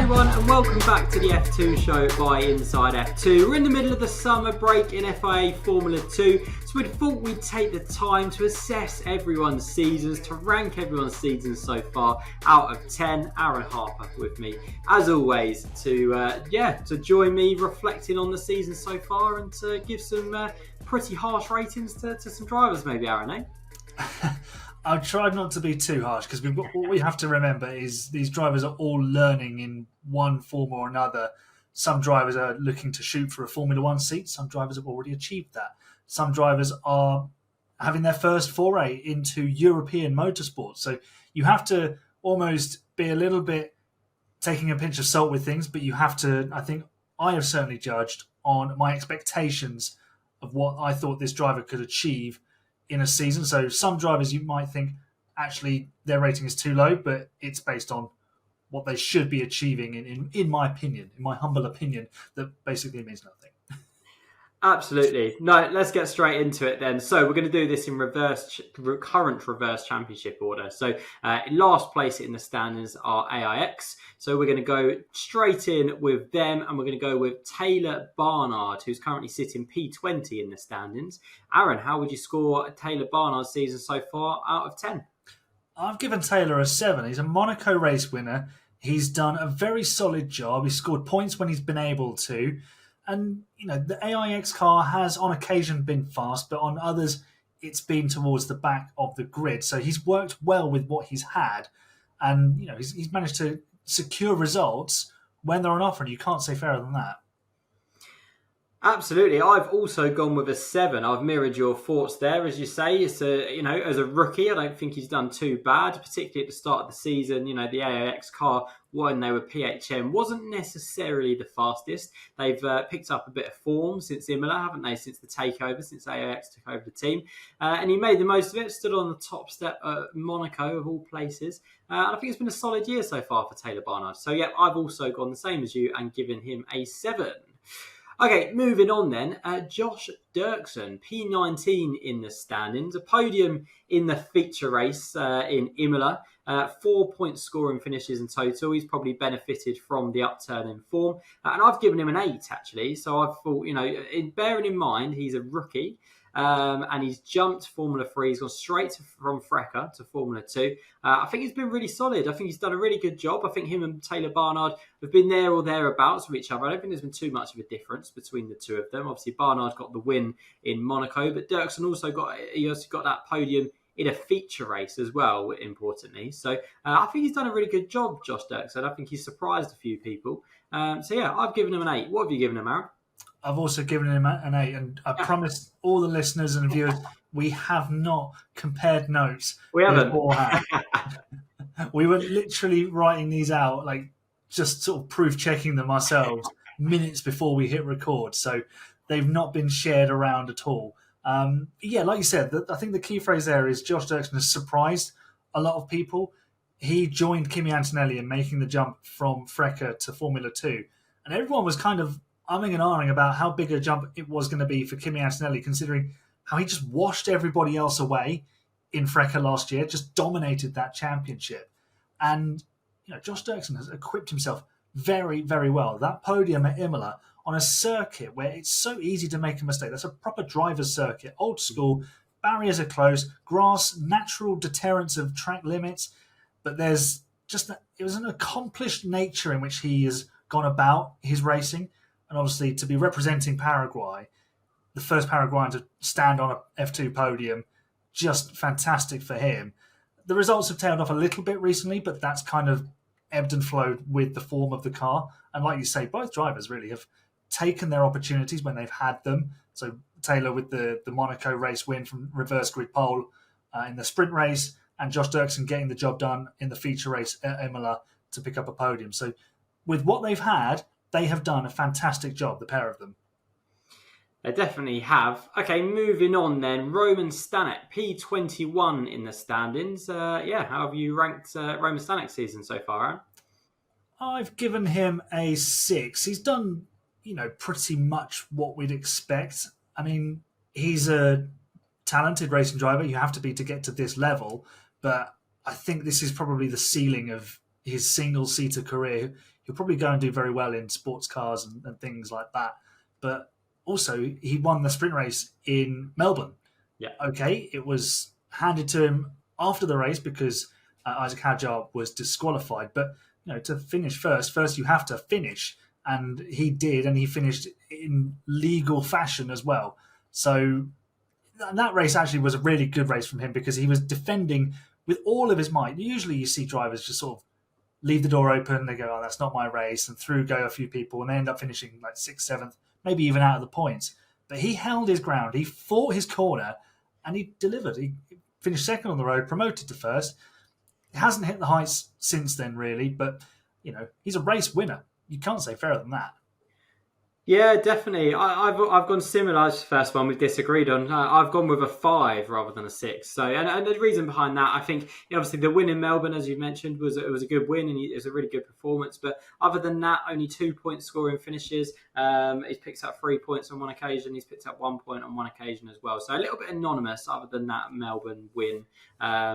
everyone, and welcome back to the F2 show by Inside F2. We're in the middle of the summer break in FIA Formula 2, so we thought we'd take the time to assess everyone's seasons, to rank everyone's seasons so far out of 10. Aaron Harper with me, as always, to join me reflecting on the season so far and to give some pretty harsh ratings to some drivers, maybe, Aaron, eh? I've tried not to be too harsh because what we have to remember is these drivers are all learning in one form or another. Some drivers are looking to shoot for a Formula One seat. Some drivers have already achieved that. Some drivers are having their first foray into European motorsport. So you have to almost be a little bit taking a pinch of salt with things, but you have to, I think I have certainly judged on my expectations of what I thought this driver could achieve in a season. So some drivers you might think actually their rating is too low, but it's based on what they should be achieving in my opinion, in my humble opinion, that basically means nothing. Absolutely. No, let's get straight into it then. So we're going to do this in current reverse championship order. So in last place in the standings are AIX. So we're going to go straight in with them, and we're going to go with Taylor Barnard, who's currently sitting P20 in the standings. Aaron, how would you score Taylor Barnard's season so far out of 10? I've given Taylor a 7. He's a Monaco race winner. He's done a very solid job. He's scored points when he's been able to. And, you know, the AIX car has on occasion been fast, but on others, it's been towards the back of the grid. So he's worked well with what he's had. And, you know, he's managed to secure results when they're on offer. And you can't say fairer than that. Absolutely. I've also gone with a 7. I've mirrored your thoughts there. As you say, it's as a rookie, I don't think he's done too bad, particularly at the start of the season. You know, the AIX car, when they were PHM, wasn't necessarily the fastest. They've picked up a bit of form since Imola, haven't they, since the takeover, since AIX took over the team. And he made the most of it, stood on the top step at Monaco, of all places. And I think it's been a solid year so far for Taylor Barnard. So, yeah, I've also gone the same as you and given him a 7. Okay, moving on then. Josh Dirksen, P19 in the standings. A podium in the feature race in Imola. 4-point scoring finishes in total. He's probably benefited from the upturn in form. And I've given him an 8, actually. So I've thought, bearing in mind he's a rookie, and he's jumped Formula 3. He's gone straight from FRECA to Formula 2. I think he's been really solid. I think he's done a really good job. I think him and Taylor Barnard have been there or thereabouts with each other. I don't think there's been too much of a difference between the two of them. Obviously, Barnard got the win in Monaco, but Dirksen also got that podium in a feature race as well, importantly. So I think he's done a really good job, Josh Dirksen. I think he's surprised a few people. I've given him an 8. What have you given him, Aaron? I've also given him an 8, and I promised all the listeners and viewers we have not compared notes. We haven't. We were literally writing these out, like just sort of proof checking them ourselves minutes before we hit record. So they've not been shared around at all. Like you said, I think the key phrase there is Josh Dirksen has surprised a lot of people. He joined Kimi Antonelli in making the jump from FRECA to Formula 2, and everyone was kind of umming and ahhing about how big a jump it was going to be for Kimi Antonelli, considering how he just washed everybody else away in FRECA last year, just dominated that championship. And Josh Dirksen has equipped himself very, very well. That podium at Imola on a circuit where it's so easy to make a mistake. That's a proper driver's circuit, old school, barriers are closed, grass, natural deterrence of track limits. But there's it was an accomplished nature in which he has gone about his racing. And obviously, to be representing Paraguay, the first Paraguayan to stand on a F2 podium, just fantastic for him. The results have tailed off a little bit recently, but that's kind of ebbed and flowed with the form of the car. And like you say, both drivers really have taken their opportunities when they've had them. So Taylor with the Monaco race win from reverse grid pole in the sprint race, and Josh Dirksen getting the job done in the feature race at Imola to pick up a podium. So with what they've had, they have done a fantastic job, the pair of them. They definitely have. Okay, moving on then. Roman Stnic, P21 in the standings. How have you ranked Roman Stanic's season so far, Aaron? I've given him a 6. He's done, pretty much what we'd expect. I mean, he's a talented racing driver. You have to be to get to this level. But I think this is probably the ceiling of his single-seater career. he'll probably go and do very well in sports cars and things like that. But also, he won the sprint race in Melbourne. Yeah. Okay, it was handed to him after the race because Isaac Hadjar was disqualified. But to finish first you have to finish, and he did, and he finished in legal fashion as well. So that race actually was a really good race from him because he was defending with all of his might. Usually you see drivers just sort of leave the door open, they go, oh, that's not my race, and through go a few people, and they end up finishing like 6th, 7th, maybe even out of the points. But he held his ground, he fought his corner, and he delivered. He finished second on the road, promoted to first. He hasn't hit the heights since then, really, but he's a race winner. You can't say fairer than that. Yeah, definitely. I've gone similar as the first one we've disagreed on. I've gone with a 5 rather than a 6. So, and the reason behind that, I think, obviously the win in Melbourne, as you mentioned, was a good win and it was a really good performance. But other than that, only 2 point scoring finishes. He's picked up 3 points on one occasion. He's picked up 1 point on one occasion as well. So a little bit anonymous other than that Melbourne win.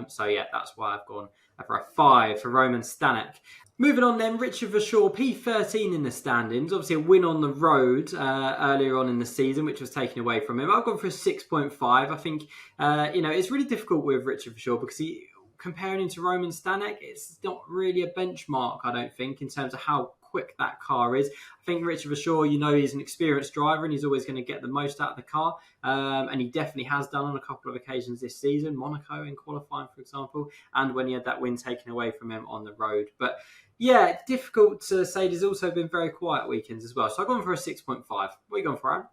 So yeah, that's why I've gone for a 5 for Roman Stnic. Moving on then, Richard Verschoor, P13 in the standings. Obviously a win on the road earlier on in the season, which was taken away from him. I've gone for a 6.5. I think, it's really difficult with Richard Verschoor because comparing him to Roman Stnic, it's not really a benchmark, I don't think, in terms of how quick that car is. I think Richard Verschoor, he's an experienced driver and he's always going to get the most out of the car. And he definitely has done on a couple of occasions this season, Monaco in qualifying, for example, and when he had that win taken away from him on the road. But yeah, difficult to say. There's also been very quiet weekends as well. So I've gone for a 6.5. What are you going for, Aaron?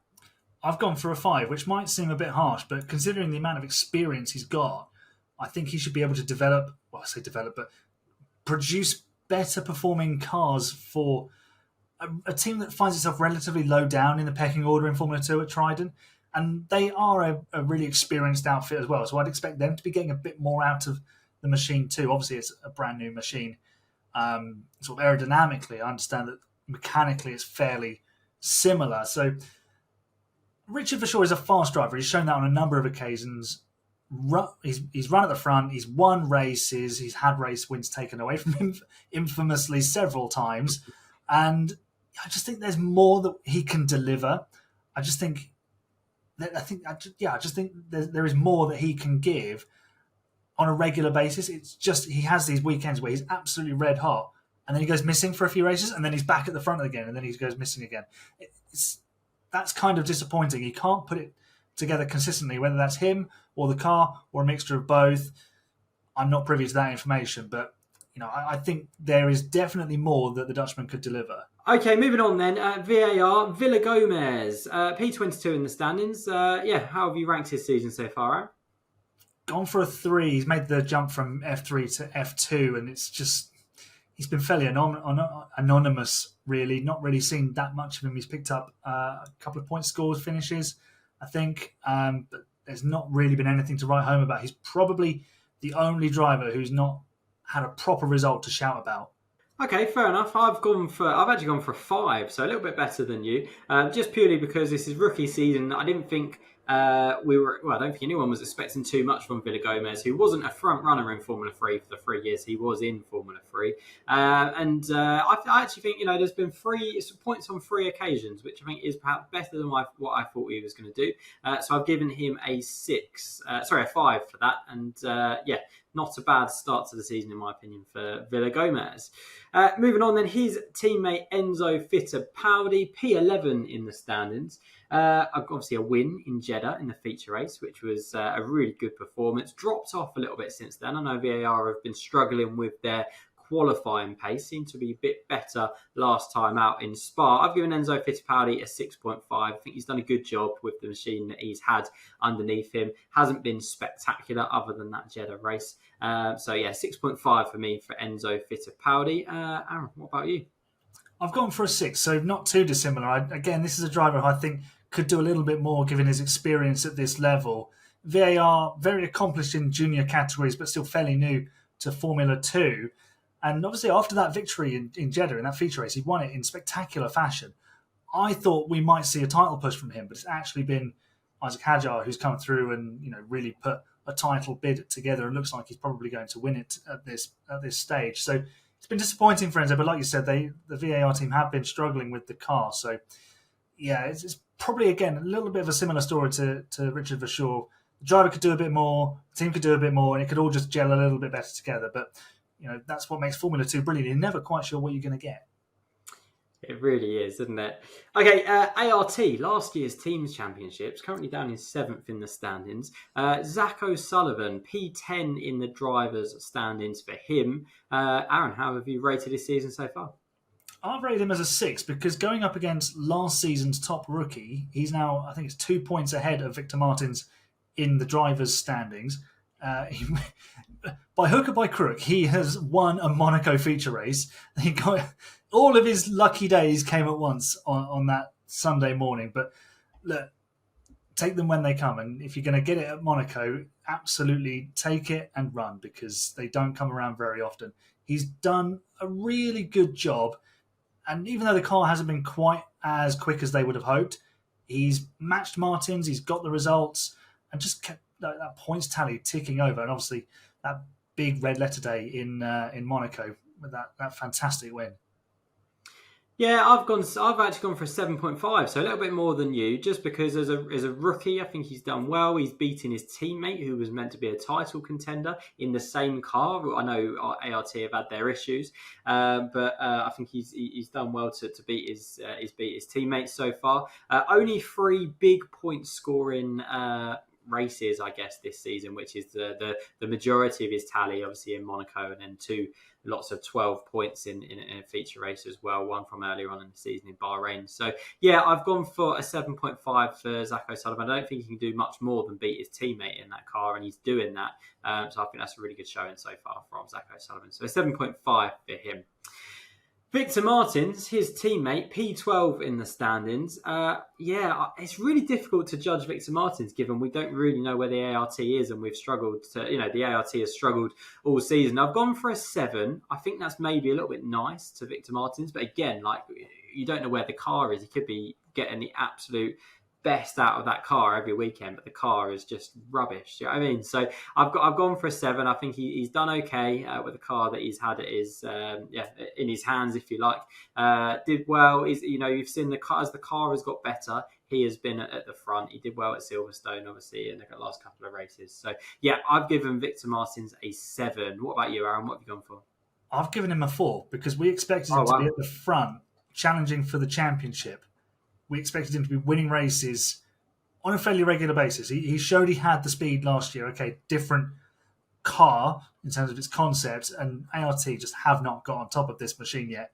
I've gone for a 5, which might seem a bit harsh, but considering the amount of experience he's got, I think he should be able to but produce better performing cars for a team that finds itself relatively low down in the pecking order in Formula 2 at Trident. And they are a really experienced outfit as well. So I'd expect them to be getting a bit more out of the machine too. Obviously, it's a brand new machine. Sort of aerodynamically, I understand that mechanically it's fairly similar. So Richard Verschoor is a fast driver. He's shown that on a number of occasions. He's run at the front. He's won races. He's had race wins taken away from him infamously several times. And I just think there's more that he can deliver. I just think there is more that he can give on a regular basis. It's just he has these weekends where he's absolutely red hot, and then he goes missing for a few races, and then he's back at the front again, and then he goes missing again. That's kind of disappointing. He can't put it together consistently, whether that's him or the car or a mixture of both. I'm not privy to that information, but I think there is definitely more that the Dutchman could deliver. Okay, moving on then. VAR, Villa Gomez, P22 in the standings. How have you ranked his season so far, Aaron? Gone for a 3. He's made the jump from F3 to F2, and it's just he's been fairly anonymous, really. Not really seen that much of him. He's picked up a couple of point scores, finishes, I think, but there's not really been anything to write home about. He's probably the only driver who's not had a proper result to shout about. Okay, fair enough. I've actually gone for a 5, so a little bit better than you. Just purely because this is rookie season. I didn't think I don't think anyone was expecting too much from Villa Gomez, who wasn't a front runner in Formula 3 for the 3 years he was in Formula 3. I actually think, there's been 3 points on 3 occasions, which I think is perhaps better than what I thought he was going to do. So I've given him a 5 for that. And not a bad start to the season, in my opinion, for Villa Gomez. Moving on then, his teammate Enzo Fittipaldi, P11 in the standings. Obviously a win in Jeddah in the feature race, which was a really good performance. Dropped off a little bit since then. I know VAR have been struggling with their qualifying pace, seemed to be a bit better last time out in Spa. I've given Enzo Fittipaldi a 6.5. I think he's done a good job with the machine that he's had underneath him. Hasn't been spectacular other than that Jeddah race. 6.5 for me for Enzo Fittipaldi. Aaron, what about you? I've gone for a 6, so not too dissimilar. Again, this is a driver who I think could do a little bit more given his experience at this level. VAR, very accomplished in junior categories, but still fairly new to Formula 2. And obviously after that victory in Jeddah, in that feature race, he won it in spectacular fashion. I thought we might see a title push from him, but it's actually been Isaac Hadjar who's come through and really put a title bid together and looks like he's probably going to win it at this stage. So it's been disappointing for Enzo, but like you said, the VAR team have been struggling with the car. So, yeah, it's probably, again, a little bit of a similar story to Richard Verschoor. The driver could do a bit more, the team could do a bit more, and it could all just gel a little bit better together. But, that's what makes Formula 2 brilliant. You're never quite sure what you're going to get. It really is, isn't it? Okay, ART, last year's Teams Championships, currently down in 7th in the standings. Zack Sullivan, P10 in the drivers' standings for him. Aaron, how have you rated this season so far? I've rated him as a 6 because going up against last season's top rookie, he's now, I think it's 2 points ahead of Victor Martins in the drivers' standings. By hook or by crook, he has won a Monaco feature race. He got all of his lucky days came at once on that Sunday morning. But look, take them when they come. And if you're going to get it at Monaco, absolutely take it and run because they don't come around very often. He's done a really good job. And even though the car hasn't been quite as quick as they would have hoped, he's matched Martins, he's got the results, and just kept that points tally ticking over. And obviously that big red letter day in Monaco with that fantastic win. Yeah, I've actually gone for a 7.5, so a little bit more than you, just because as a rookie, I think he's done well. He's beaten his teammate, who was meant to be a title contender in the same car. I know ART have had their issues, but I think he's done well to beat his teammates so far. Only 3 big point scoring races, I guess, this season, which is the majority of his tally, obviously in Monaco, and then 2 lots of 12 points in a feature race as well, one from earlier on in the season in Bahrain. So yeah, I've gone for a 7.5 for Zack Sullivan. I don't think he can do much more than beat his teammate in that car, and he's doing that. So I think that's a really good showing so far from Zack Sullivan. So a 7.5 for him. Victor Martins, his teammate, P12 in the standings. It's really difficult to judge Victor Martins given we don't really know where the ART is, and we've struggled to, the ART has struggled all season. I've gone for a 7. I think that's maybe a little bit nice to Victor Martins, but again, you don't know where the car is. He could be getting the absolute best out of that car every weekend, but the car is just rubbish. Do you know what I mean? So I've gone for a 7. I think he's done okay with the car that he's had in his hands, if you like. Did well. You've seen the car as the car has got better. He has been at the front. He did well at Silverstone, obviously, in the last couple of races. So yeah, I've given Victor Martins a 7. What about you, Aaron? What have you gone for? I've given him a 4 because we expected him to be at the front, challenging for the championship. We expected him to be winning races on a fairly regular basis. He showed he had the speed last year. Okay, different car in terms of its concept, and ART just have not got on top of this machine yet.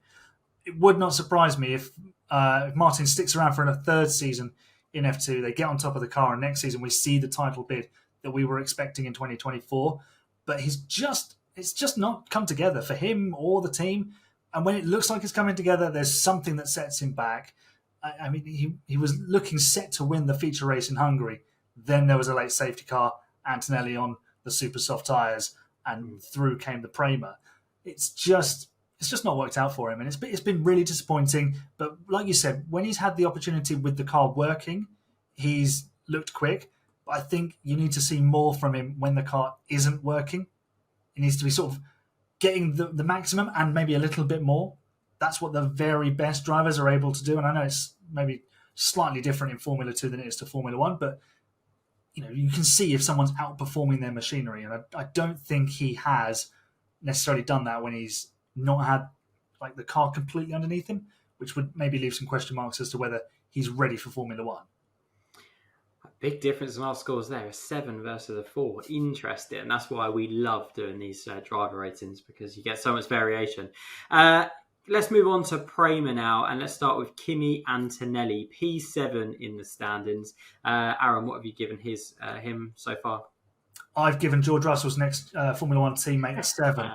It would not surprise me if Martin sticks around for a 3rd season in F2, they get on top of the car, and next season we see the title bid that we were expecting in 2024. But it's just not come together for him or the team. And when it looks like it's coming together, there's something that sets him back. I mean, he was looking set to win the feature race in Hungary. Then there was a late safety car, Antonelli on the super soft tyres, and through came the Prema. It's just not worked out for him, and it's been really disappointing. But like you said, when he's had the opportunity with the car working, he's looked quick. But I think you need to see more from him when the car isn't working. He needs to be sort of getting the maximum and maybe a little bit more. That's what the very best drivers are able to do. And I know it's maybe slightly different in Formula 2 than it is to Formula 1, but you can see if someone's outperforming their machinery. And I don't think he has necessarily done that when he's not had the car completely underneath him, which would maybe leave some question marks as to whether he's ready for Formula 1. A big difference in our scores there, a 7 versus a 4. Interesting. That's why we love doing these driver ratings, because you get so much variation. Let's move on to Prema now, and let's start with Kimi Antonelli, P7 in the standings. Aaron, what have you given him so far? I've given George Russell's next Formula 1 teammate a 7.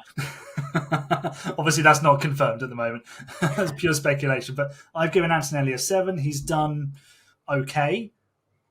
Obviously, that's not confirmed at the moment. That's pure speculation. But I've given Antonelli a 7. He's done okay.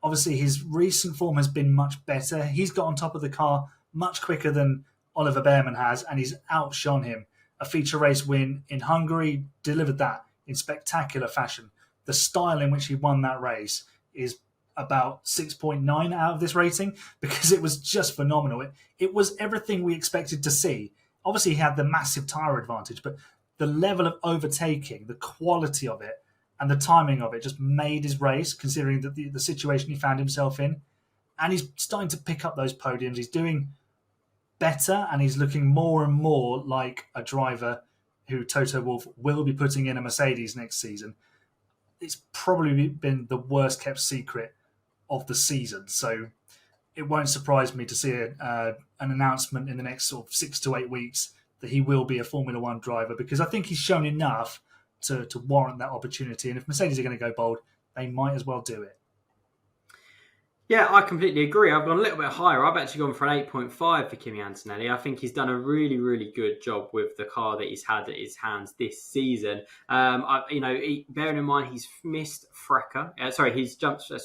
Obviously, his recent form has been much better. He's got on top of the car much quicker than Ole Bman has, and he's outshone him. A feature race win in Hungary, delivered that in spectacular fashion. The style in which he won that race is about 6.9 out of this rating because it was just phenomenal. It was everything we expected to see. Obviously, he had the massive tyre advantage, but the level of overtaking, the quality of it, and the timing of it just made his race, considering that the situation he found himself in. And he's starting to pick up those podiums. He's doing better, and he's looking more and more like a driver who Toto Wolff will be putting in a Mercedes next season. It's probably been the worst kept secret of the season. So it won't surprise me to see an announcement in the next sort of 6 to 8 weeks that he will be a Formula One driver, because I think he's shown enough to warrant that opportunity. And if Mercedes are going to go bold, they might as well do it. Yeah, I completely agree. I've gone a little bit higher. I've actually gone for an 8.5 for Kimi Antonelli. I think he's done a really, really good job with the car that he's had at his hands this season. Bearing in mind he's missed FRECA. He's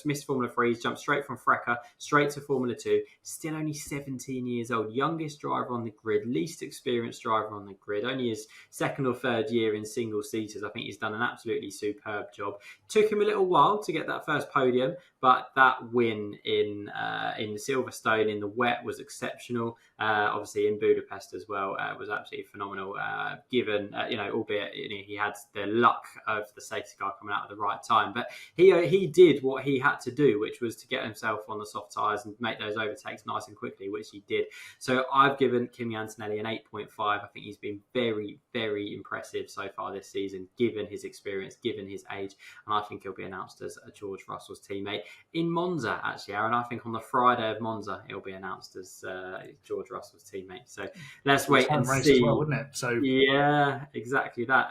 missed Formula 3. He's jumped straight from FRECA straight to Formula 2. Still only 17 years old. Youngest driver on the grid. Least experienced driver on the grid. Only his second or third year in single seaters. I think he's done an absolutely superb job. Took him a little while to get that first podium, but that win in Silverstone in the wet was exceptional. Obviously in Budapest as well was absolutely phenomenal. Given albeit he had the luck of the safety car coming out at the right time, but he did what he had to do, which was to get himself on the soft tyres and make those overtakes nice and quickly, which he did. So I've given Kimi Antonelli an 8.5. I think he's been very, very impressive so far this season, given his experience, given his age, and I think he'll be announced as George Russell's teammate in Monza. Actually, Aaron, I think on the Friday of Monza, he'll be announced as George Russell's teammate. So let's wait and see. As well, wouldn't it? So yeah, exactly that.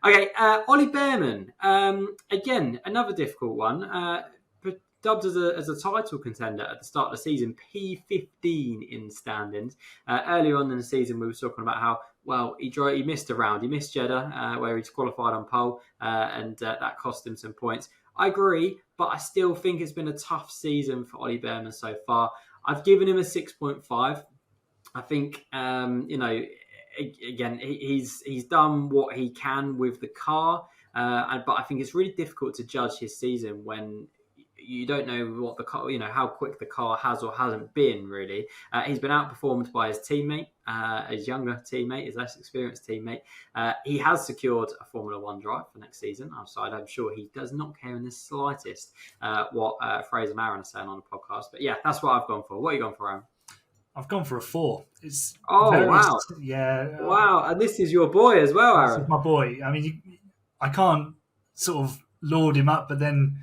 Okay, Ole Bman. Again, another difficult one. Dubbed as a title contender at the start of the season, P15 in standings. Earlier on in the season, we were talking about how he missed a round. He missed Jeddah, where he's qualified on pole, and that cost him some points. I agree, but I still think it's been a tough season for Ole Bman so far. I've given him a 6.5. I think, again, he's done what he can with the car, but I think it's really difficult to judge his season when you don't know what the car, how quick the car has or hasn't been, really. He's been outperformed by his teammate, his younger teammate, his less experienced teammate. He has secured a Formula One drive for next season. I'm sure he does not care in the slightest what Fraser and Aaron are saying on the podcast. But yeah, that's what I've gone for. What are you going for, Aaron? I've gone for a 4. Wow. Yeah. Wow. And this is your boy as well, Aaron. This is my boy. I mean, I can't sort of laud him up, but then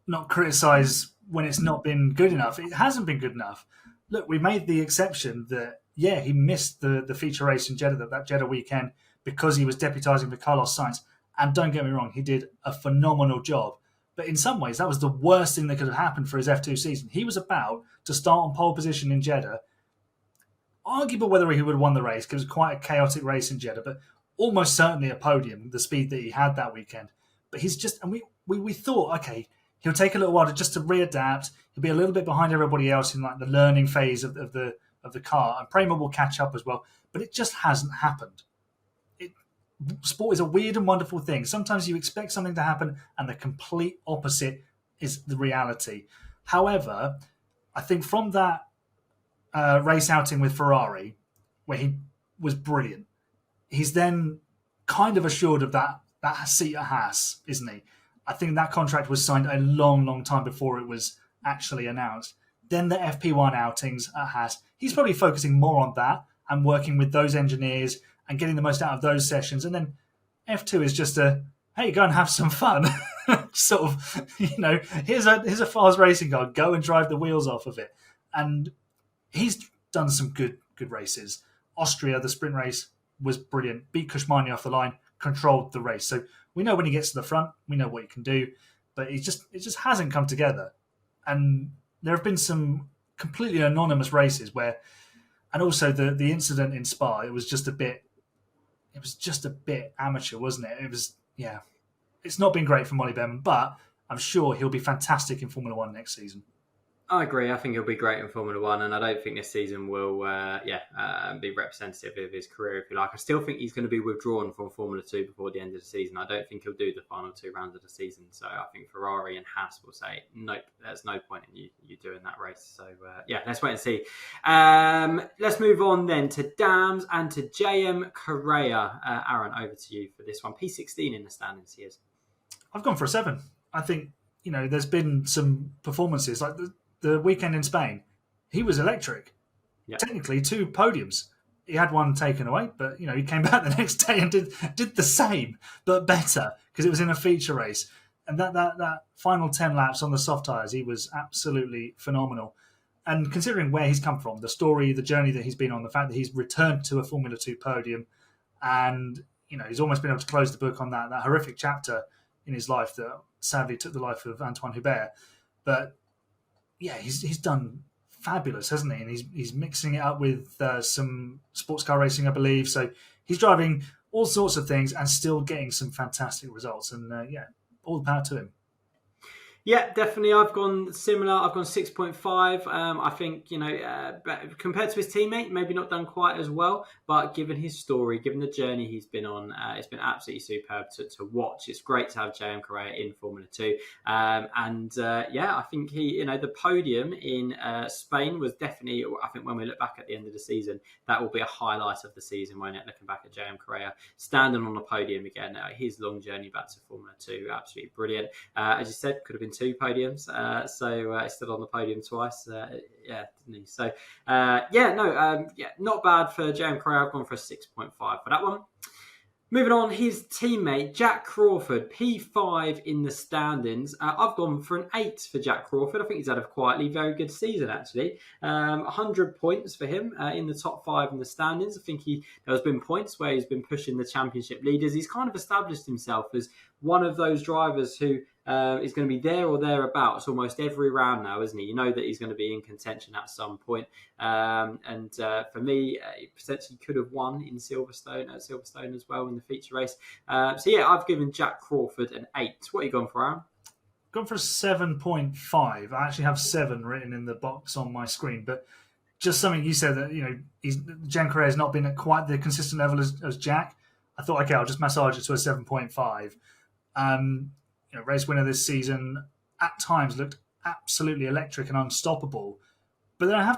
not criticise when it's not been good enough. It hasn't been good enough. Look, we made the exception that, he missed the feature race in Jeddah, that Jeddah weekend, because he was deputising for Carlos Sainz. And don't get me wrong, he did a phenomenal job. But in some ways, that was the worst thing that could have happened for his F2 season. He was about to start on pole position in Jeddah. Arguable whether he would have won the race, because it was quite a chaotic race in Jeddah, but almost certainly a podium, the speed that he had that weekend. But he's just, and we thought, okay, he'll take a little while to readapt. He'll be a little bit behind everybody else in like the learning phase of the car, and Prema will catch up as well. But it just hasn't happened. Sport is a weird and wonderful thing. Sometimes you expect something to happen, and the complete opposite is the reality. However, I think from that race outing with Ferrari, where he was brilliant, he's then kind of assured of that seat at Haas, isn't he? I think that contract was signed a long, long time before it was actually announced. Then the FP1 outings at Haas, he's probably focusing more on that and working with those engineers and getting the most out of those sessions. And then F2 is just hey, go and have some fun. Sort of, here's a fast racing car, go and drive the wheels off of it. And he's done some good races. Austria, the sprint race, was brilliant. Beat Kushmani off the line, controlled the race. So we know when he gets to the front, we know what he can do, but it just hasn't come together. And there have been some completely anonymous races where, and also the incident in Spa, it was just a bit amateur, wasn't it? It was, it's not been great for Ole Bman, but I'm sure he'll be fantastic in Formula One next season. I agree. I think he'll be great in Formula One, and I don't think this season will, be representative of his career, if you like. I still think he's going to be withdrawn from Formula 2 before the end of the season. I don't think he'll do the final 2 rounds of the season. So I think Ferrari and Haas will say, nope, there's no point in you doing that race. So, let's wait and see. Let's move on then to Dams and to JM Correa. Aaron, over to you for this one. P16 in the standings he is. I've gone for a 7. I think, there's been some performances like the weekend in Spain. He was electric. Yeah. Technically, 2 podiums. He had one taken away, but he came back the next day and did the same, but better, because it was in a feature race. And that final 10 laps on the soft tyres, he was absolutely phenomenal. And considering where he's come from, the story, the journey that he's been on, the fact that he's returned to a Formula 2 podium, and he's almost been able to close the book on that horrific chapter in his life that sadly took the life of Antoine Hubert. But yeah, he's done fabulous, hasn't he? And he's mixing it up with some sports car racing, I believe. So he's driving all sorts of things and still getting some fantastic results. And all the power to him. Yeah, definitely. I've gone similar. I've gone 6.5. I think, compared to his teammate, maybe not done quite as well. But given his story, given the journey he's been on, it's been absolutely superb to watch. It's great to have JM Correa in Formula 2. I think the podium in Spain was definitely, I think when we look back at the end of the season, that will be a highlight of the season, won't it? Looking back at JM Correa, standing on the podium again. His long journey back to Formula 2, absolutely brilliant. As you said, could have been 2 podiums, he's still on the podium twice, didn't he? So, not bad for JM Correa. I've gone for a 6.5 for that one. Moving on, his teammate, Jack Crawford, P5 in the standings. I've gone for an 8 for Jack Crawford. I think he's had a quietly very good season, actually. 100 points for him in the top 5 in the standings. I think there's been points where he's been pushing the championship leaders. He's kind of established himself as one of those drivers who is going to be there or thereabouts almost every round now, isn't he? You know that he's going to be in contention at some point. For me, he potentially could have won in Silverstone as well in the feature race. I've given Jack Crawford an 8. What are you going for, Aaron? Gone for a 7.5. I actually have 7 written in the box on my screen, but just something you said that JM Correa has not been at quite the consistent level as Jack. I thought, okay, I'll just massage it to a 7.5. Race winner this season, at times looked absolutely electric and unstoppable. But there has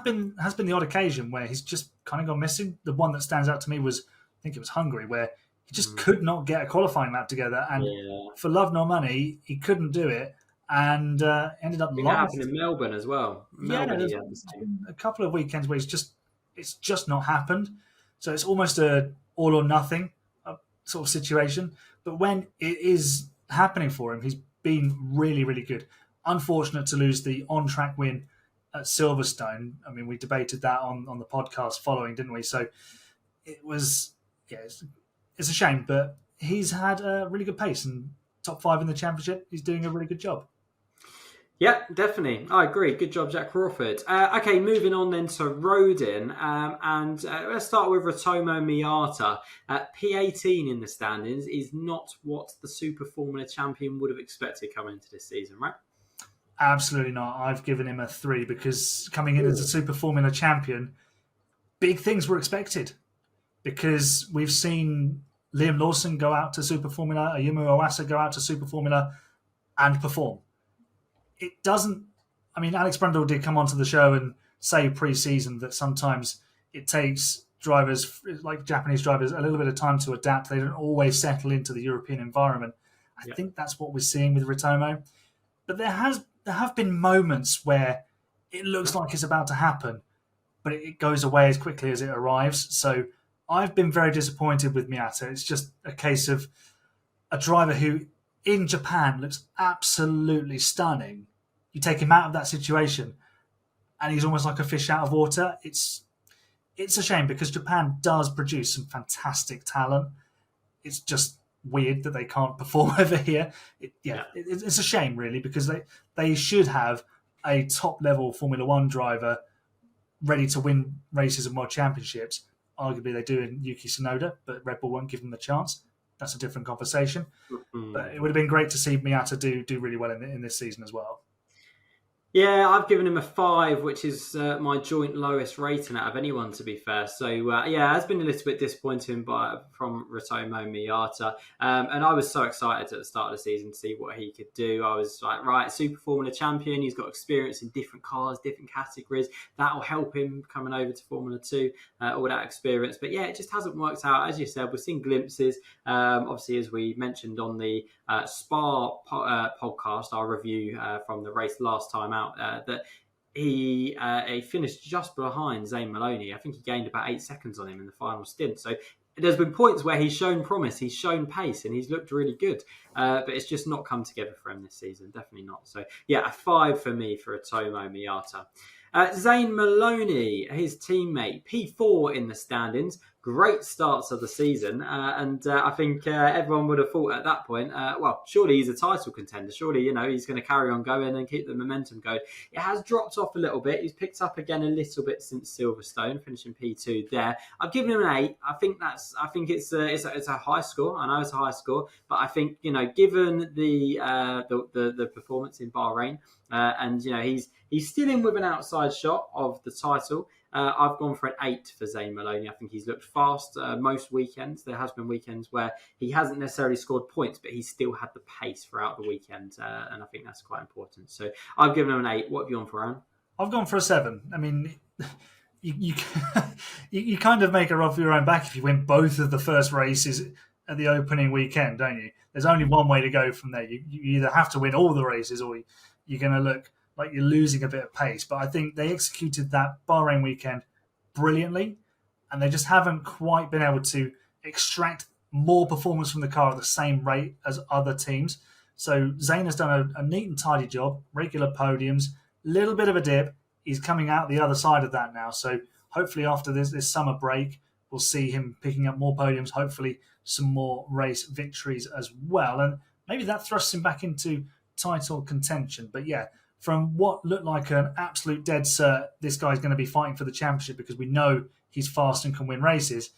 been the odd occasion where he's just kind of gone missing. The one that stands out to me was, I think it was Hungary, where he just could not get a qualifying lap together. And for love nor money, he couldn't do it and ended up last. It happened in Melbourne as well. There's been a couple of weekends where it's just not happened. So it's almost a all or nothing sort of situation. But when it is happening for him, he's been really, really good. Unfortunate to lose the on-track win at Silverstone. I mean, we debated that on the podcast following, didn't we? So it was, it's a shame, but he's had a really good pace and top 5 in the championship. He's doing a really good job. Yeah, definitely. I agree. Good job, Jack Crawford. Okay, moving on then to Rodin. Let's start with Ryomo Matata. P18 in the standings is not what the Super Formula champion would have expected coming into this season, right? Absolutely not. I've given him a 3 because coming in as a Super Formula champion, big things were expected. Because we've seen Liam Lawson go out to Super Formula, Ayumu Iwasa go out to Super Formula and perform. It doesn't... I mean, Alex Brundle did come onto the show and say pre-season that sometimes it takes drivers, like Japanese drivers, a little bit of time to adapt. They don't always settle into the European environment. I think that's what we're seeing with Ryomo. But there have been moments where it looks like it's about to happen, but it goes away as quickly as it arrives. So I've been very disappointed with Miata. It's just a case of a driver who in Japan looks absolutely stunning. You take him out of that situation and he's almost like a fish out of water. It's a shame because Japan does produce some fantastic talent. It's just weird that they can't perform over here. It's a shame, really, because they should have a top-level Formula One driver ready to win races and world championships. Arguably, they do in Yuki Tsunoda, but Red Bull won't give them the chance. That's a different conversation. Mm-hmm. But it would have been great to see Miata do really well in this season as well. Yeah, I've given him a 5, which is my joint lowest rating out of anyone, to be fair. So, yeah, it has been a little bit disappointing from Ryo Matata. And I was so excited at the start of the season to see what he could do. I was like, right, Super Formula champion. He's got experience in different cars, different categories. That'll help him coming over to Formula 2, all that experience. But, yeah, it just hasn't worked out. As you said, we've seen glimpses. Obviously, as we mentioned on the Spa podcast, our review from the race last time out, that he finished just behind Zane Maloney. I think he gained about 8 seconds on him in the final stint. So there's been points where he's shown promise, he's shown pace, and he's looked really good. But it's just not come together for him this season. Definitely not. So yeah, a 5 for me for Ryo Matata. Zane Maloney, his teammate, P4 in the standings. Great starts of the season. And I think everyone would have thought at that point, well, surely he's a title contender. Surely, he's going to carry on going and keep the momentum going. It has dropped off a little bit. He's picked up again a little bit since Silverstone, finishing P2 there. I've given him an 8. I think it's a high score. I know it's a high score, but I think, given the performance in Bahrain, and he's still in with an outside shot of the title. I've gone for an 8 for Zane Maloney. I think he's looked fast most weekends. There has been weekends where he hasn't necessarily scored points, but he's still had the pace throughout the weekend, and I think that's quite important. So I've given him an 8. What have you gone for, Aaron? I've gone for a 7. I mean, you kind of make it off your own back if you win both of the first races at the opening weekend, don't you? There's only one way to go from there. You either have to win all the races or you're going to look like you're losing a bit of pace. But I think they executed that Bahrain weekend brilliantly, and they just haven't quite been able to extract more performance from the car at the same rate as other teams. So Zane has done a neat and tidy job, regular podiums, little bit of a dip. He's coming out the other side of that now. So hopefully after this summer break, we'll see him picking up more podiums, hopefully some more race victories as well. And maybe that thrusts him back into title contention. But yeah, from what looked like an absolute dead cert, this guy's going to be fighting for the championship because we know he's fast and can win races.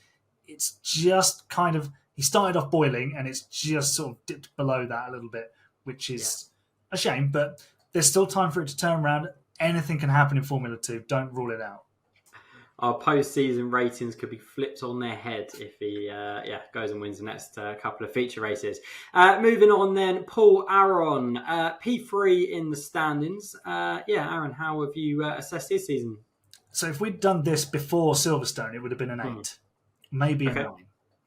It's just kind of, he started off boiling and it's just sort of dipped below that a little bit, which is a shame, but there's still time for it to turn around. Anything can happen in Formula 2. Don't rule it out. Our post-season ratings could be flipped on their head if he goes and wins the next couple of feature races. Moving on then, Paul Aron, P3 in the standings. Aaron, how have you assessed his season? So if we'd done this before Silverstone, it would have been an 8, maybe a 9,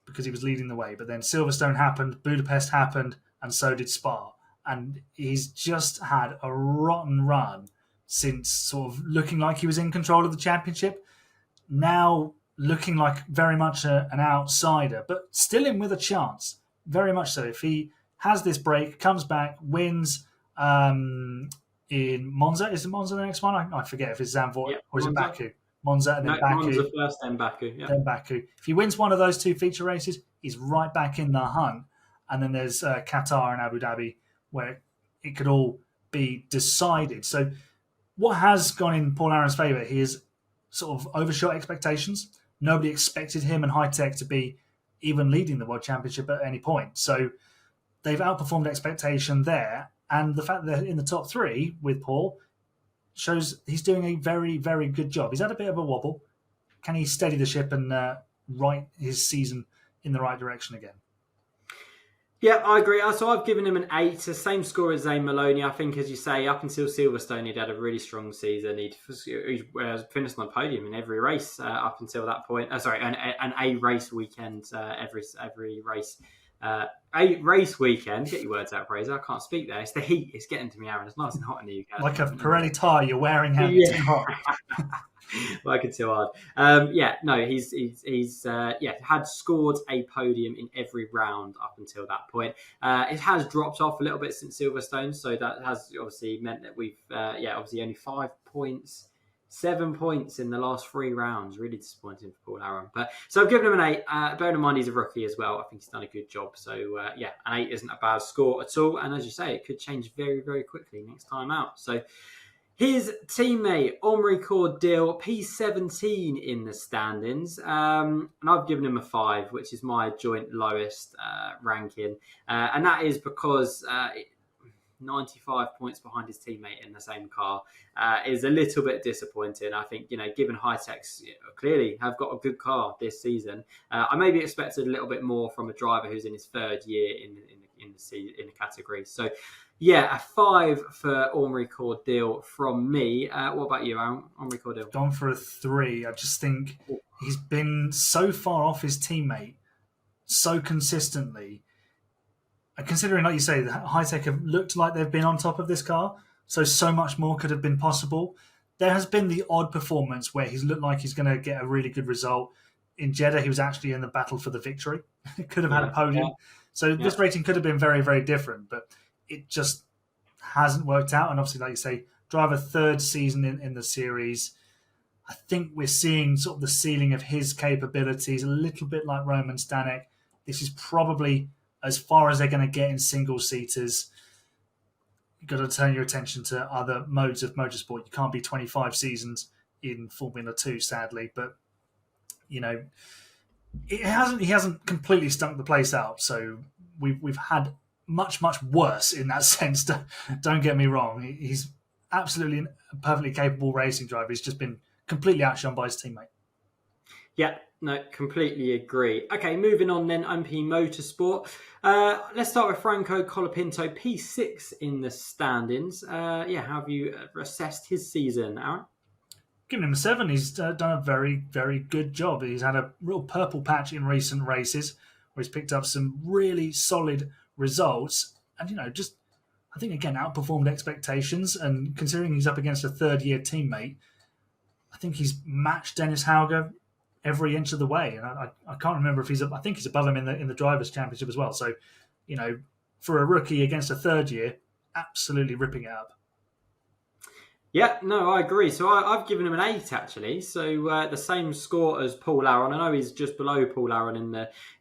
because he was leading the way. But then Silverstone happened, Budapest happened, and so did Spa. And he's just had a rotten run since sort of looking like he was in control of the championship. Now looking like very much an outsider, but still in with a chance. Very much so. If he has this break, comes back, wins in Monza. Is it Monza the next one? I forget if it's Zandvoort or is it Baku? Monza and then Baku. Monza first, then Baku. Yeah. Then Baku. If he wins one of those 2 feature races, he's right back in the hunt. And then there's Qatar and Abu Dhabi where it could all be decided. So what has gone in Paul Aron's favour? He has sort of overshot expectations. Nobody expected him and High Tech to be even leading the World Championship at any point. So they've outperformed expectation there. And the fact that they're in the top 3 with Paul shows he's doing a very, very good job. He's had a bit of a wobble. Can he steady the ship and right his season in the right direction again? Yeah, I agree. So I've given him an 8, the same score as Zane Maloney. I think, as you say, up until Silverstone, he'd had a really strong season. He'd finished on the podium in every race up until that point. An A race weekend, every race. A race weekend. Get your words out, Fraser. I can't speak there. It's the heat. It's getting to me, Aaron. It's nice and hot in the UK. Like a Pirelli tyre you're wearing out. Yeah. Too hot. Working too hard. He's had scored a podium in every round up until that point. It has dropped off a little bit since Silverstone, so that has obviously meant that we've obviously only 5 points. 7 points in the last 3 rounds. Really disappointing for Paul Aron. But so I've given him an 8. Bearing in mind he's a rookie as well. I think he's done a good job. So an 8 isn't a bad score at all. And as you say, it could change very, very quickly next time out. So his teammate, Ollie Cordal, P17 in the standings. And I've given him a 5, which is my joint lowest ranking. And that is because 95 points behind his teammate in the same car is a little bit disappointing. I think, given Hi-Techs clearly have got a good car this season, I maybe expected a little bit more from a driver who's in his third year in the category. So, yeah, a 5 for Ollie Cordal from me. What about you, Aaron? Ollie Cordal? Gone for a 3. I just think he's been so far off his teammate so consistently. And considering, like you say, that Hi-Tech have looked like they've been on top of this car, so much more could have been possible. There has been the odd performance where he's looked like he's going to get a really good result. In Jeddah, he was actually in the battle for the victory. Could have had a podium. Yeah. So this rating could have been very, very different, but it just hasn't worked out. And obviously, like you say, driver third season in the series. I think we're seeing sort of the ceiling of his capabilities, a little bit like Roman Stnic. This is probably as far as they're going to get in single-seaters. You've got to turn your attention to other modes of motorsport. You can't be 25 seasons in Formula 2, sadly. But, he hasn't completely stunk the place out. So we've had much, much worse in that sense. Don't get me wrong. He's absolutely a perfectly capable racing driver. He's just been completely outshone by his teammate. Yeah, no, completely agree. Okay, moving on then, MP Motorsport. Let's start with Franco Colapinto, P6 in the standings. How have you assessed his season, Aaron? Giving him a 7. He's done a very, very good job. He's had a real purple patch in recent races where he's picked up some really solid results. And, I think, again, outperformed expectations. And considering he's up against a third-year teammate, I think he's matched Dennis Hauger every inch of the way. And I can't remember if I think he's above him in the Drivers' Championship as well. So, for a rookie against a third year, absolutely ripping it up. Yeah, no, I agree. So I've given him an 8 actually. So the same score as Paul Aron. I know he's just below Paul Aron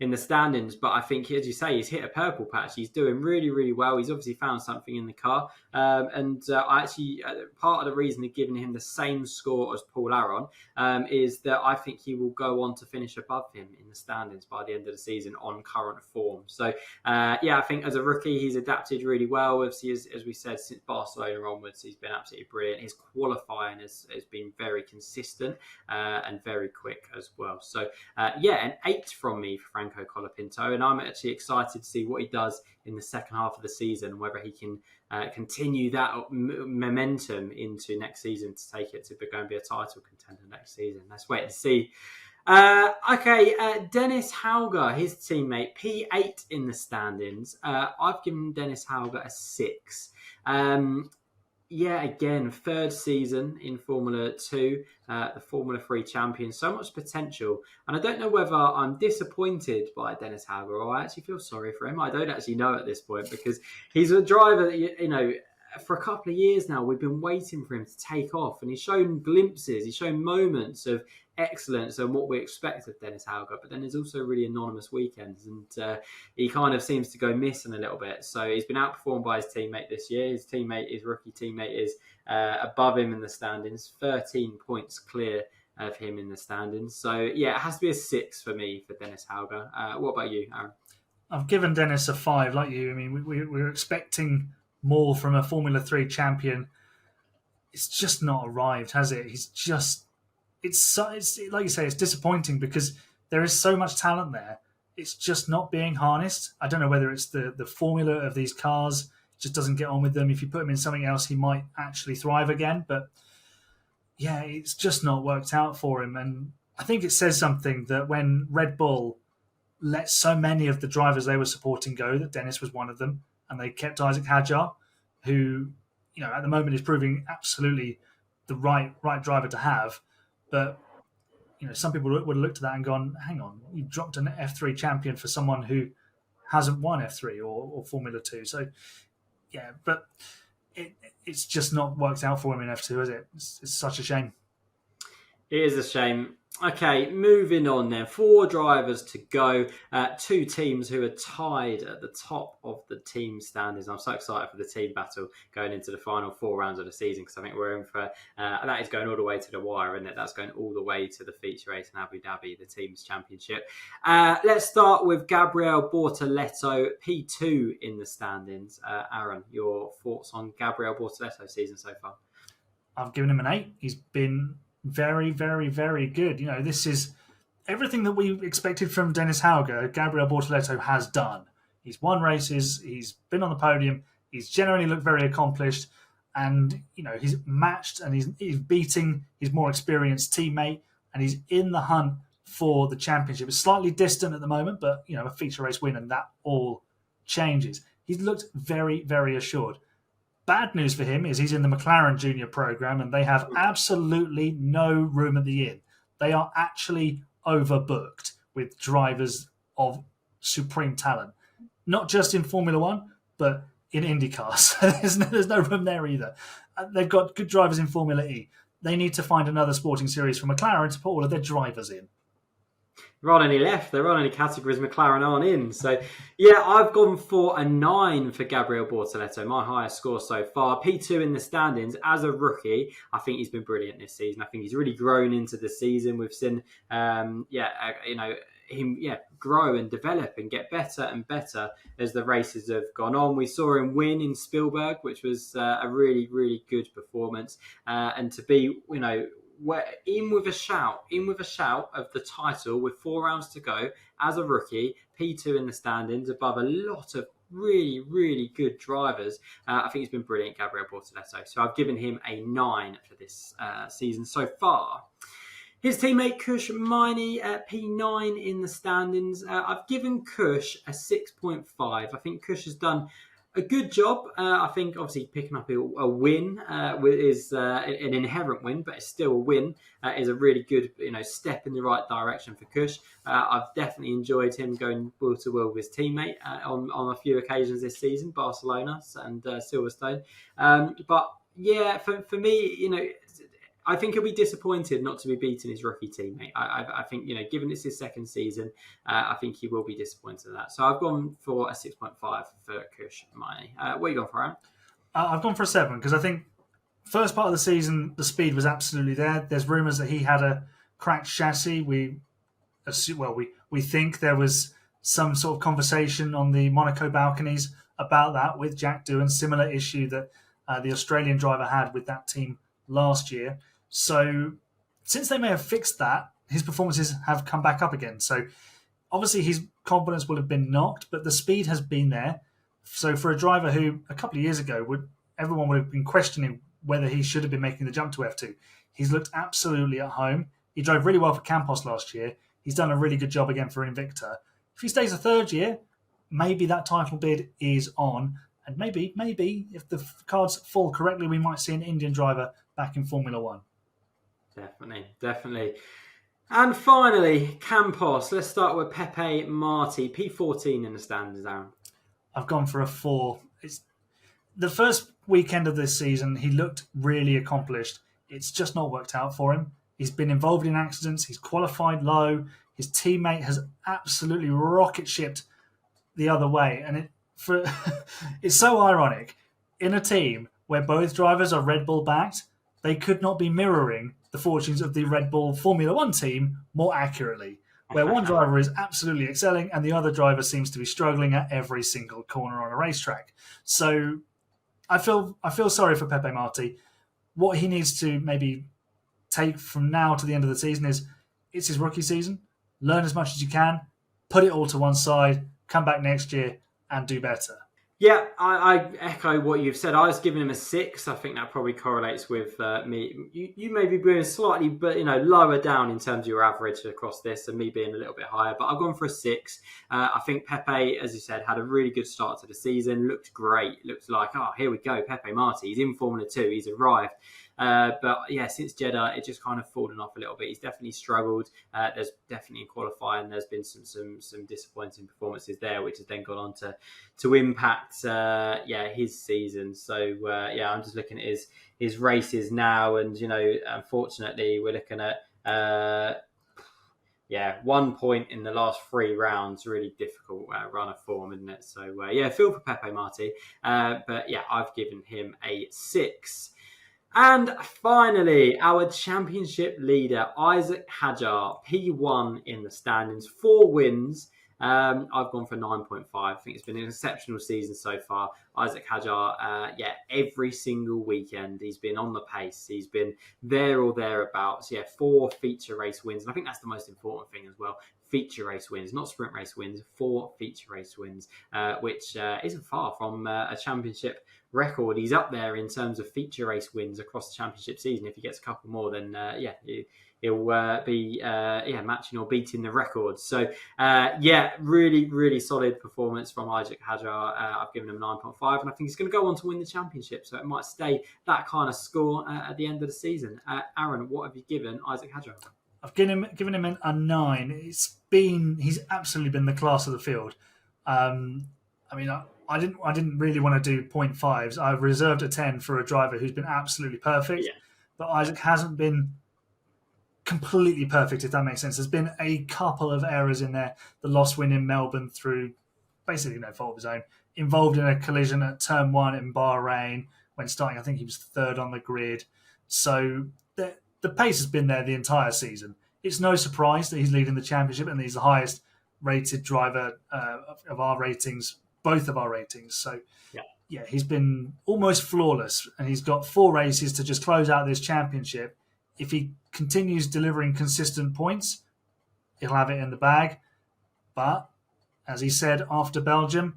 in the standings, but I think, as you say, he's hit a purple patch. He's doing really, really well. He's obviously found something in the car. I actually part of the reason of giving him the same score as Paul Aron is that I think he will go on to finish above him in the standings by the end of the season on current form. So I think as a rookie, he's adapted really well. Obviously, as we said, since Barcelona onwards, he's been absolutely brilliant. His qualifying has been very consistent and very quick as well. So, an 8 from me for Franco Colapinto. And I'm actually excited to see what he does in the second half of the season, whether he can continue that momentum into next season to take it to go and be a title contender next season. Let's wait and see. Dennis Hauger, his teammate, P8 in the standings. I've given Dennis Hauger a 6. Again, third season in Formula 2, the Formula 3 champion. So much potential. And I don't know whether I'm disappointed by Dennis Hauger or I actually feel sorry for him. I don't actually know at this point because he's a driver that, for a couple of years now, we've been waiting for him to take off. And he's shown glimpses, he's shown moments of excellence and what we expect of Dennis Hauger, but then there's also really anonymous weekends and he kind of seems to go missing a little bit. So he's been outperformed by his teammate this year. His rookie teammate is above him in the standings, 13 points clear of him in the standings. So it has to be a 6 for me for Dennis Hauger. What about you, Aaron? I've given Dennis a 5 like you. I mean, we're expecting more from a Formula 3 champion. It's just not arrived, has it? It's like you say, it's disappointing because there is so much talent there. It's just not being harnessed. I don't know whether it's the formula of these cars. It just doesn't get on with them. If you put him in something else, he might actually thrive again. But it's just not worked out for him. And I think it says something that when Red Bull let so many of the drivers they were supporting go, that Dennis was one of them, and they kept Isaac Hadjar, who, at the moment is proving absolutely the right driver to have. But, some people would have looked at that and gone, hang on, you dropped an F3 champion for someone who hasn't won F3 or Formula 2. So, but it's just not worked out for him in F2, is it? It's such a shame. It is a shame. Okay, moving on then. 4 drivers to go. 2 teams who are tied at the top of the team standings. I'm so excited for the team battle going into the final 4 rounds of the season, because I think we're in for that is going all the way to the wire, isn't it? That's going all the way to the feature race in Abu Dhabi, the team's championship. Let's start with Gabriel Bortoletto, P2 in the standings. Aaron, your thoughts on Gabriel Bortoletto's season so far? I've given him an 8. He's been very, very, very good. This is everything that we expected from Dennis Hauger. Gabriel Bortoletto has done. He's won races. He's been on the podium. He's generally looked very accomplished, and he's matched and he's beating his more experienced teammate, and he's in the hunt for the championship. It's slightly distant at the moment, but a feature race win and that all changes. He's looked very, very assured. Bad news for him is he's in the McLaren Junior program, and they have absolutely no room at the inn. They are actually overbooked with drivers of supreme talent, not just in Formula One, but in IndyCar. So there's no room there either. They've got good drivers in Formula E. They need to find another sporting series for McLaren to put all of their drivers in. There aren't any left. There aren't any categories McLaren aren't in. So, yeah, I've gone for a 9 for Gabriel Bortoletto, my highest score so far. P2 in the standings as a rookie. I think he's been brilliant this season. I think he's really grown into the season. We've seen, him grow and develop and get better and better as the races have gone on. We saw him win in Spielberg, which was a really, really good performance. And to be, we're in with a shout of the title with 4 rounds to go as a rookie, P2 in the standings, above a lot of really, really good drivers. I think he's been brilliant, Gabriel Bortoletto. So I've given him a 9 for this season so far. His teammate Kush M at P9 in the standings. I've given Kush a 6.5. I think Kush has done a good job. I think obviously picking up a win is an inherent win, but it's still a win. Is a really good step in the right direction for Kush. I've definitely enjoyed him going wheel to wheel with his teammate on a few occasions this season, Barcelona and Silverstone. But yeah, for me, I think he'll be disappointed not to be beating his rookie teammate. I think, given it's his second season, I think he will be disappointed in that. So I've gone for a 6.5 for Kush M. What are you going for, Aaron? I've gone for a 7 because I think first part of the season, the speed was absolutely there. There's rumours that he had a cracked chassis. We think there was some sort of conversation on the Monaco balconies about that with Jack Doohan, similar issue that the Australian driver had with that team last year. So since they may have fixed that, his performances have come back up again. So obviously his confidence will have been knocked, but the speed has been there. So for a driver who a couple of years ago everyone would have been questioning whether he should have been making the jump to F2, he's looked absolutely at home. He drove really well for Campos last year. He's done a really good job again for Invicta. If he stays a third year, maybe that title bid is on. And maybe if the cards fall correctly, we might see an Indian driver back in Formula One. Definitely. And finally, Campos. Let's start with Pepe Martin, P14 in the standings, Aaron. I've gone for a 4. It's the first weekend of this season, he looked really accomplished. It's just not worked out for him. He's been involved in accidents. He's qualified low. His teammate has absolutely rocket shipped the other way. And it's so ironic. In a team where both drivers are Red Bull backed, they could not be mirroring the fortunes of the Red Bull Formula One team more accurately, where one driver is absolutely excelling and the other driver seems to be struggling at every single corner on a racetrack. So I feel sorry for Pepe Martin. What he needs to maybe take from now to the end of the season is it's his rookie season. Learn as much as you can, put it all to one side, come back next year and do better. Yeah, I echo what you've said. I was giving him a 6. I think that probably correlates with me. You may be being slightly, but lower down in terms of your average across this, and me being a little bit higher. But I've gone for a 6. I think Pepe, as you said, had a really good start to the season. Looked great. Looked like, here we go, Pepe Martin. He's in Formula 2. He's arrived. But yeah, since Jeddah, it just kind of fallen off a little bit. He's definitely struggled. There's definitely in qualifying, there's been some disappointing performances there, which has then gone on to impact his season. So I'm just looking at his races now, and unfortunately, we're looking at yeah, 1 point in the last 3 rounds, really difficult run of form, isn't it? So, feel for Pepe Martin. But yeah, I've given him a 6. And finally, our championship leader, Isack Hadjar, P1 in the standings, 4 wins. I've gone for 9.5. I think it's been an exceptional season so far. Isack Hadjar, every single weekend he's been on the pace. He's been there or thereabouts. 4 feature race wins. And I think that's the most important thing as well. Feature race wins, not sprint race wins, 4 feature race wins, which isn't far from a championship record. He's up there in terms of feature race wins across the championship season. If he gets a couple more, then he'll be matching or beating the record. So really, really solid performance from Isack Hadjar. I've given him 9.5, and I think he's going to go on to win the championship. So it might stay that kind of score at the end of the season. Aaron, what have you given Isack Hadjar? I've given him a 9. He's absolutely been the class of the field. I didn't really want to do 0.5s. I've reserved a 10 for a driver who's been absolutely perfect. Yeah. But Isack hasn't been completely perfect, if that makes sense. There's been a couple of errors in there. The lost win in Melbourne through basically no fault of his own. Involved in a collision at turn 1 in Bahrain when starting. I think he was 3rd on the grid. So the pace has been there the entire season. It's no surprise that he's leading the championship and he's the highest rated driver of our ratings, both of our ratings. So, he's been almost flawless, and he's got 4 races to just close out this championship. If he continues delivering consistent points, he'll have it in the bag. But, as he said after Belgium,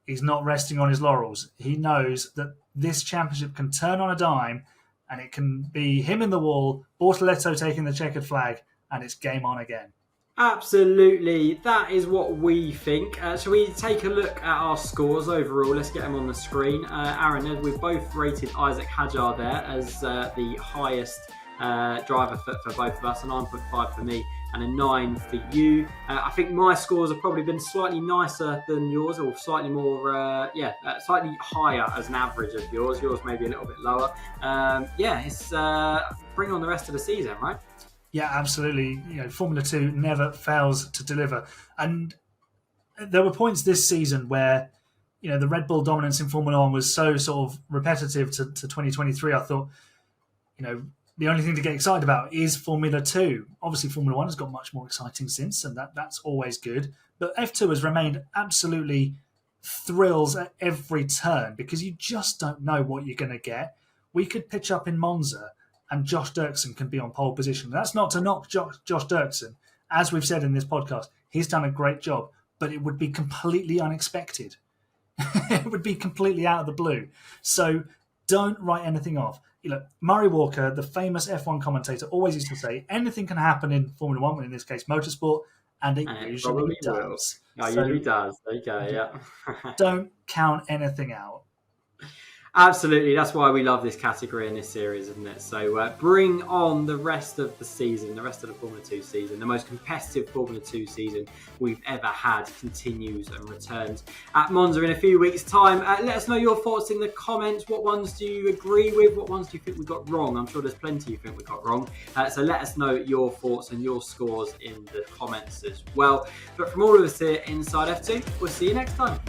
he's not resting on his laurels. He knows that this championship can turn on a dime, and it can be him in the wall, Bortoletto taking the checkered flag, and it's game on again. Absolutely. That is what we think. Shall we take a look at our scores overall? Let's get them on the screen. Aaron, we've both rated Isack Hadjar there as the highest driver for both of us, a 9.5 for me and a 9 for you. I think my scores have probably been slightly nicer than yours, or slightly more, slightly higher as an average of yours. Yours maybe a little bit lower. It's bring on the rest of the season, right? Yeah, absolutely. Formula 2 never fails to deliver. And there were points this season where, the Red Bull dominance in Formula 1 was so sort of repetitive to 2023. I thought, the only thing to get excited about is Formula 2. Obviously, Formula 1 has got much more exciting since, and that's always good. But F2 has remained absolutely thrills at every turn because you just don't know what you're going to get. We could pitch up in Monza and Josh Dirksen can be on pole position. That's not to knock Josh Dirksen. As we've said in this podcast, he's done a great job, but it would be completely unexpected. It would be completely out of the blue. So don't write anything off. Murray Walker, the famous F1 commentator, always used to say, anything can happen in Formula 1, in this case motorsport, and it usually does. It usually does. There you go, yeah. Don't count anything out. Absolutely, that's why we love this category and this series, isn't it? So bring on the rest of the season, the rest of the Formula 2 season. The most competitive Formula 2 season we've ever had continues and returns at Monza in a few weeks' time. Let us know your thoughts in the comments. What ones do you agree with? What ones do you think we got wrong? I'm sure there's plenty you think we got wrong. So let us know your thoughts and your scores in the comments as well. But from all of us here inside F2, we'll see you next time.